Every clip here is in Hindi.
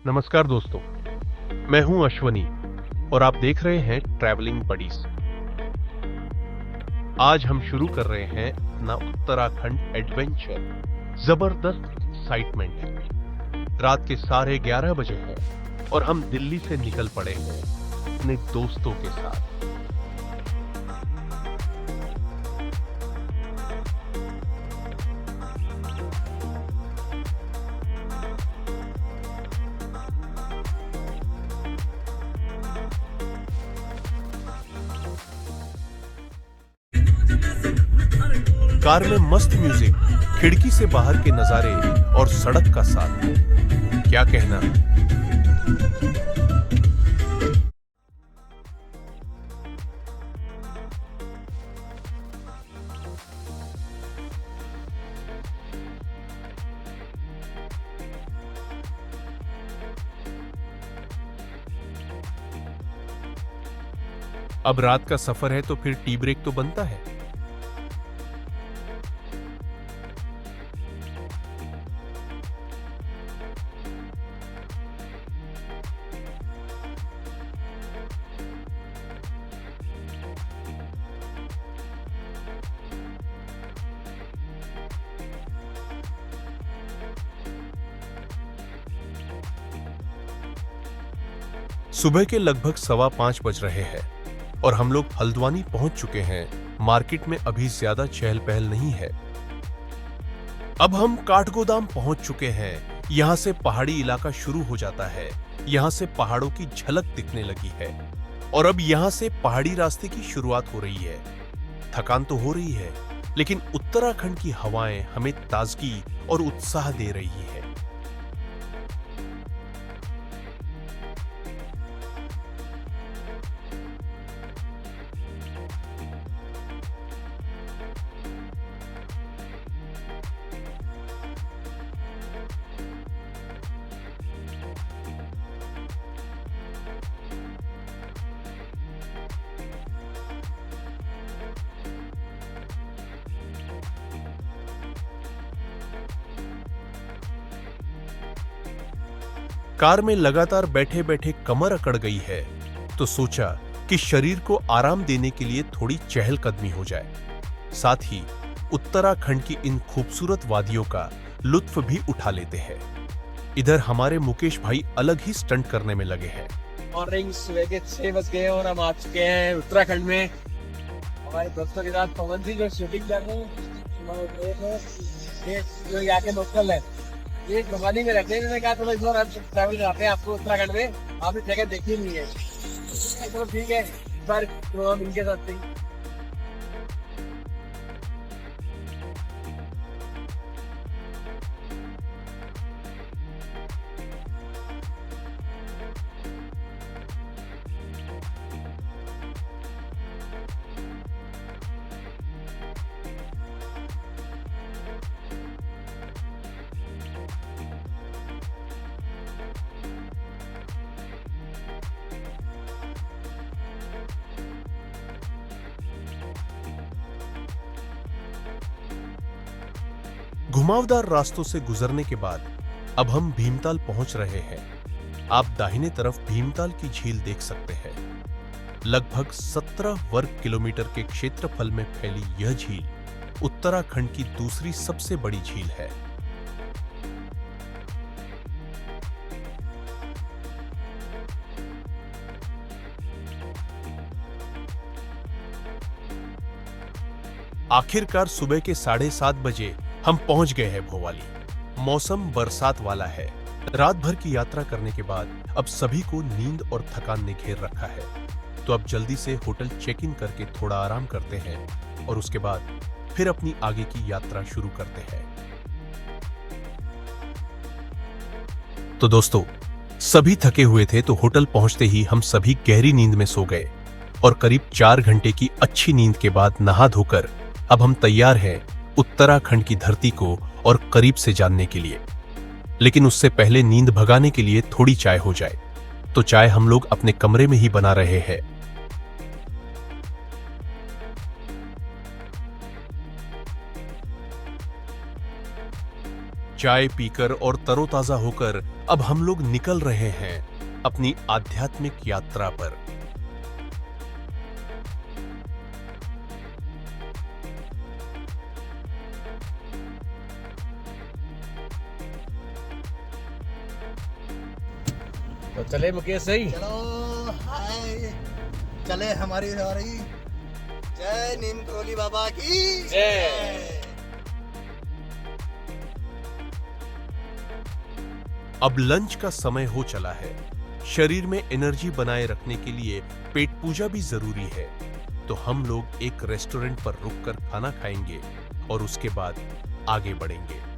नमस्कार दोस्तों, मैं हूं अश्वनी और आप देख रहे हैं ट्रैवलिंग बडीज। आज हम शुरू कर रहे हैं अपना उत्तराखंड एडवेंचर। जबरदस्त एक्साइटमेंट है। रात के 11:30 बजे हैं और हम दिल्ली से निकल पड़े हैं अपने दोस्तों के साथ। कार में मस्त म्यूजिक, खिड़की से बाहर के नजारे और सड़क का साथ। क्या कहना। अब रात का सफर है तो फिर टी ब्रेक तो बनता है। सुबह के लगभग 5:15 बज रहे हैं और हम लोग हल्द्वानी पहुंच चुके हैं। मार्केट में अभी ज्यादा चहल पहल नहीं है। अब हम काठगोदाम पहुंच चुके हैं। यहां से पहाड़ी इलाका शुरू हो जाता है। यहां से पहाड़ों की झलक दिखने लगी है और अब यहां से पहाड़ी रास्ते की शुरुआत हो रही है। थकान तो हो रही है, लेकिन उत्तराखंड की हवाएं हमें ताजगी और उत्साह दे रही है। कार में लगातार बैठे बैठे कमर अकड़ गई है, तो सोचा कि शरीर को आराम देने के लिए थोड़ी चहलकदमी हो जाए। साथ ही उत्तराखंड की इन खूबसूरत वादियों का लुत्फ भी उठा लेते हैं। इधर हमारे मुकेश भाई अलग ही स्टंट करने में लगे हैं। मॉर्निंग सुबह के 6 बज गए और हम आ चुके हैं उत्तराखंड में। हमारे दोस्तों के साथ पवन जी जो शूटिंग कर रहे हैं, ये जो यहाँ के लोकल है, ये भवानी में रहते हैं। मैंने कहा चलो इस बार ट्रैवल कराते हैं आपको उत्तराखंड में, आपने जगह देखी नहीं है। चलो ठीक है, इस बार तो हम इनके साथ थे। घुमावदार रास्तों से गुजरने के बाद अब हम भीमताल पहुंच रहे हैं। आप दाहिने तरफ भीमताल की झील देख सकते हैं। लगभग 17 वर्ग किलोमीटर के क्षेत्रफल में फैली यह झील उत्तराखंड की दूसरी सबसे बड़ी झील है। आखिरकार सुबह के 7:30 बजे हम पहुंच गए हैं भोवाली। मौसम बरसात वाला है। रात भर की यात्रा करने के बाद अब सभी को नींद और थकान ने घेर रखा है, तो अब जल्दी से होटल चेक इन करके थोड़ा आराम करते हैं और उसके बाद फिर अपनी आगे की यात्रा शुरू करते हैं। तो दोस्तों, सभी थके हुए थे, तो होटल पहुंचते ही हम सभी गहरी नींद में सो गए और करीब 4 घंटे की अच्छी नींद के बाद नहा धोकर अब हम तैयार हैं उत्तराखंड की धरती को और करीब से जानने के लिए। लेकिन उससे पहले नींद भगाने के लिए थोड़ी चाय हो जाए, तो चाय हम लोग अपने कमरे में ही बना रहे हैं। चाय पीकर और तरोताजा होकर अब हम लोग निकल रहे हैं अपनी आध्यात्मिक यात्रा पर। तो चले मुकेश सही। चलो हाय, चले हमारी सवारी। जय नीम करोली बाबा की जय। अब लंच का समय हो चला है। शरीर में एनर्जी बनाए रखने के लिए पेट पूजा भी जरूरी है। तो हम लोग एक रेस्टोरेंट पर रुककर खाना खाएंगे और उसके बाद आगे बढ़ेंगे।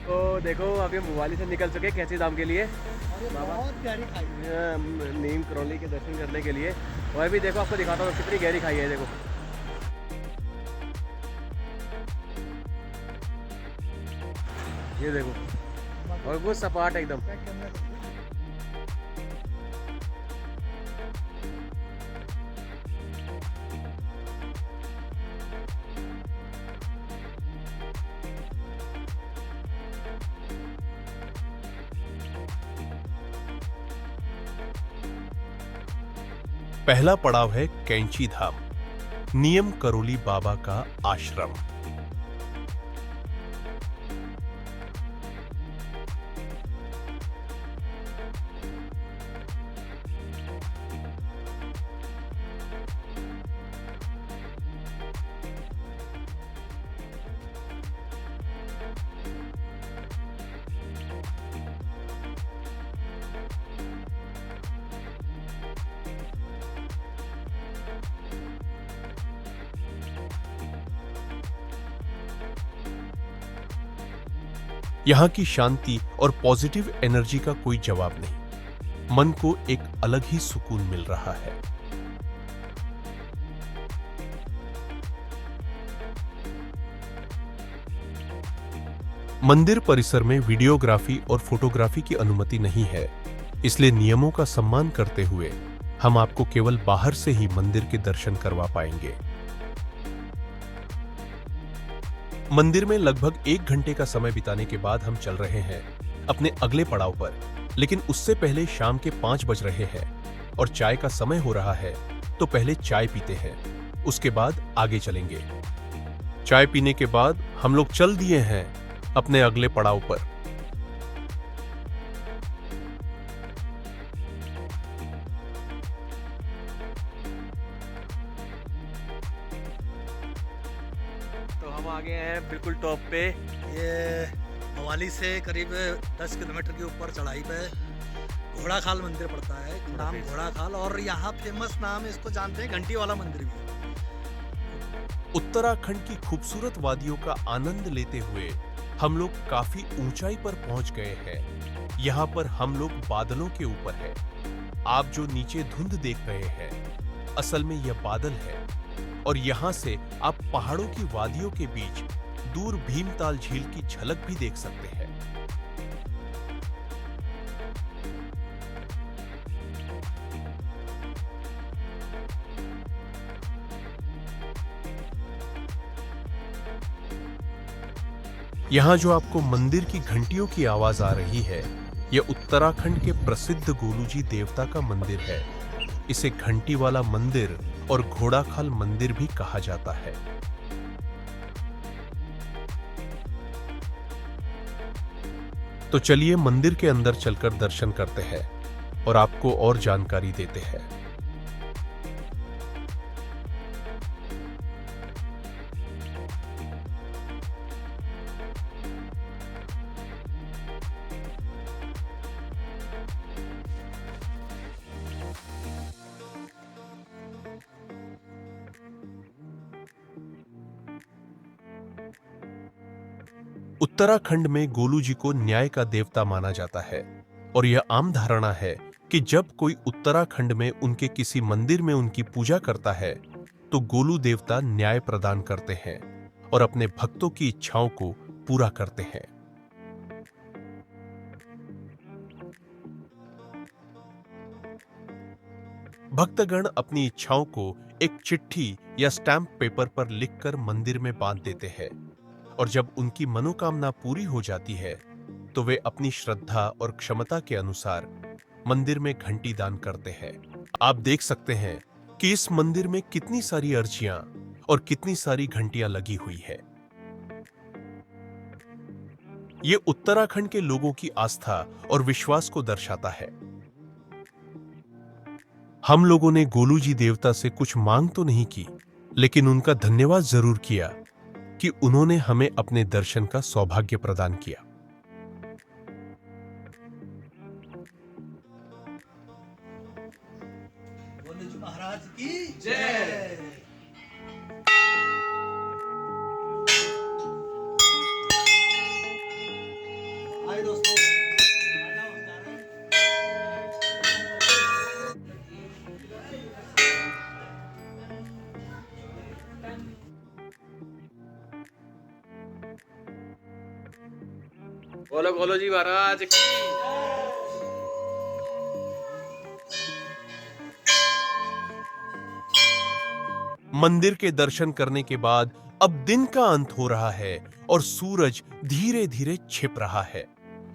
तो देखो अभी हम भोपाली से निकल चुके कैंची धाम के लिए, बहुत प्यारी खाई है। नीम करौली के दर्शन करने के लिए। और भी देखो आपको दिखाता हूँ कितनी गहरी खाई है। देखो ये देखो, और वो सपाट एकदम। पहला पड़ाव है कैंची धाम, नियम करोली बाबा का आश्रम। यहां की शांति और पॉजिटिव एनर्जी का कोई जवाब नहीं। मन को एक अलग ही सुकून मिल रहा है। मंदिर परिसर में वीडियोग्राफी और फोटोग्राफी की अनुमति नहीं है, इसलिए नियमों का सम्मान करते हुए हम आपको केवल बाहर से ही मंदिर के दर्शन करवा पाएंगे। मंदिर में लगभग 1 घंटे का समय बिताने के बाद हम चल रहे हैं अपने अगले पड़ाव पर, लेकिन उससे पहले शाम के 5 बज रहे हैं और चाय का समय हो रहा है, तो पहले चाय पीते हैं, उसके बाद आगे चलेंगे। चाय पीने के बाद हम लोग चल दिए हैं अपने अगले पड़ाव पर। तो हम आ गए हैं बिल्कुल टॉप पे। ये भवाली से करीब 10 किलोमीटर के ऊपर चढ़ाई पे घोड़ा खाल मंदिर पड़ता है। नाम घोड़ा खाल, और यहाँ फेमस नाम इसको जानते हैं घंटी वाला मंदिर भी। उत्तराखंड की खूबसूरत वादियों का आनंद लेते हुए हम लोग काफी ऊंचाई पर पहुंच गए हैं। यहाँ पर हम लोग बादलों के ऊपर है। आप जो नीचे धुंध देख रहे हैं, असल में यह बादल है, और यहाँ से आप पहाड़ों की वादियों के बीच दूर भीमताल झील की झलक भी देख सकते हैं। यहाँ जो आपको मंदिर की घंटियों की आवाज आ रही है, यह उत्तराखंड के प्रसिद्ध गोलूजी देवता का मंदिर है। इसे घंटी वाला मंदिर और घोड़ाखाल मंदिर भी कहा जाता है। तो चलिए मंदिर के अंदर चलकर दर्शन करते हैं और आपको और जानकारी देते हैं। उत्तराखंड में गोलू जी को न्याय का देवता माना जाता है और यह आम धारणा है कि जब कोई उत्तराखंड में उनके किसी मंदिर में उनकी पूजा करता है तो गोलू देवता न्याय प्रदान करते हैं और अपने भक्तों की इच्छाओं को पूरा करते हैं। भक्तगण अपनी इच्छाओं को एक चिट्ठी या स्टैंप पेपर पर लिखकर मंदिर में बांध देते हैं और जब उनकी मनोकामना पूरी हो जाती है तो वे अपनी श्रद्धा और क्षमता के अनुसार मंदिर में घंटी दान करते हैं। आप देख सकते हैं कि इस मंदिर में कितनी सारी अर्जियां और कितनी सारी घंटियां लगी हुई है। ये उत्तराखंड के लोगों की आस्था और विश्वास को दर्शाता है। हम लोगों ने गोलू जी देवता से कुछ मांग तो नहीं की, लेकिन उनका धन्यवाद जरूर किया कि उन्होंने हमें अपने दर्शन का सौभाग्य प्रदान किया। गोलू जी महाराज की जय। आइए दोस्तों, आ जाओ, हम जा रहे हैं। बोलो गोलू जी महाराज की। मंदिर के दर्शन करने के बाद अब दिन का अंत हो रहा है और सूरज धीरे धीरे छिप रहा है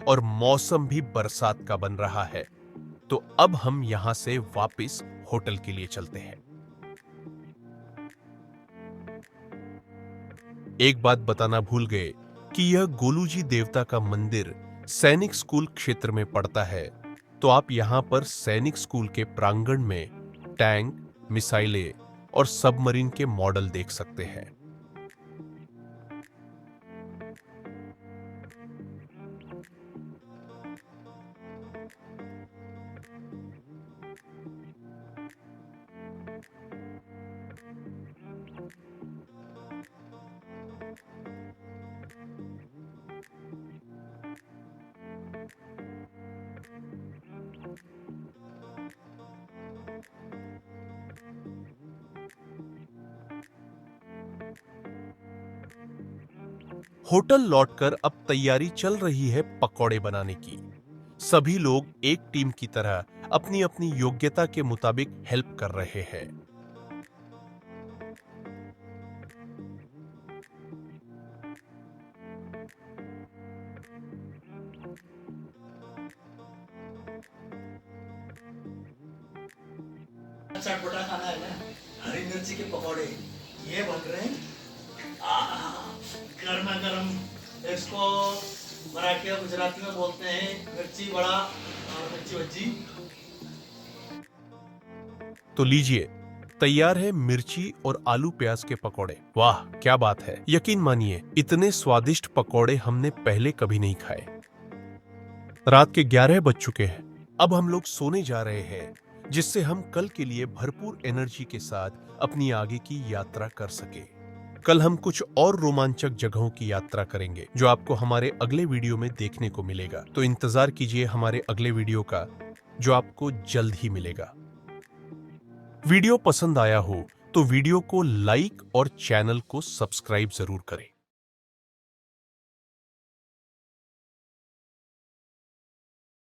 और मौसम भी बरसात का बन रहा है। तो अब हम यहां से वापस होटल के लिए चलते हैं। एक बात बताना भूल गए कि यह गोलू जी देवता का मंदिर सैनिक स्कूल क्षेत्र में पड़ता है, तो आप यहां पर सैनिक स्कूल के प्रांगण में टैंक, मिसाइलें और सबमरीन के मॉडल देख सकते हैं। होटल लौटकर अब तैयारी चल रही है पकौड़े बनाने की। सभी लोग एक टीम की तरह अपनी अपनी योग्यता के मुताबिक हेल्प कर रहे हैं। चटपटा खाना है ना, हरी मिर्ची के पकौड़े ये बन रहे हैं। गर्मा गर्म, इसको मराठी और गुजराती में बोलते हैं मिर्ची बड़ा और मिर्ची भज्जी। तो लीजिए, तैयार है मिर्ची और आलू प्याज के पकौड़े। वाह क्या बात है! यकीन मानिए, इतने स्वादिष्ट पकौड़े हमने पहले कभी नहीं खाए। रात के 11 बज चुके हैं। अब हम लोग सोने जा रहे हैं, जिससे हम कल के लिए भरपूर एनर्जी के साथ अपनी आगे की यात्रा कर सके। कल हम कुछ और रोमांचक जगहों की यात्रा करेंगे, जो आपको हमारे अगले वीडियो में देखने को मिलेगा। तो इंतजार कीजिए हमारे अगले वीडियो का, जो आपको जल्द ही मिलेगा। वीडियो पसंद आया हो तो वीडियो को लाइक और चैनल को सब्सक्राइब जरूर करें।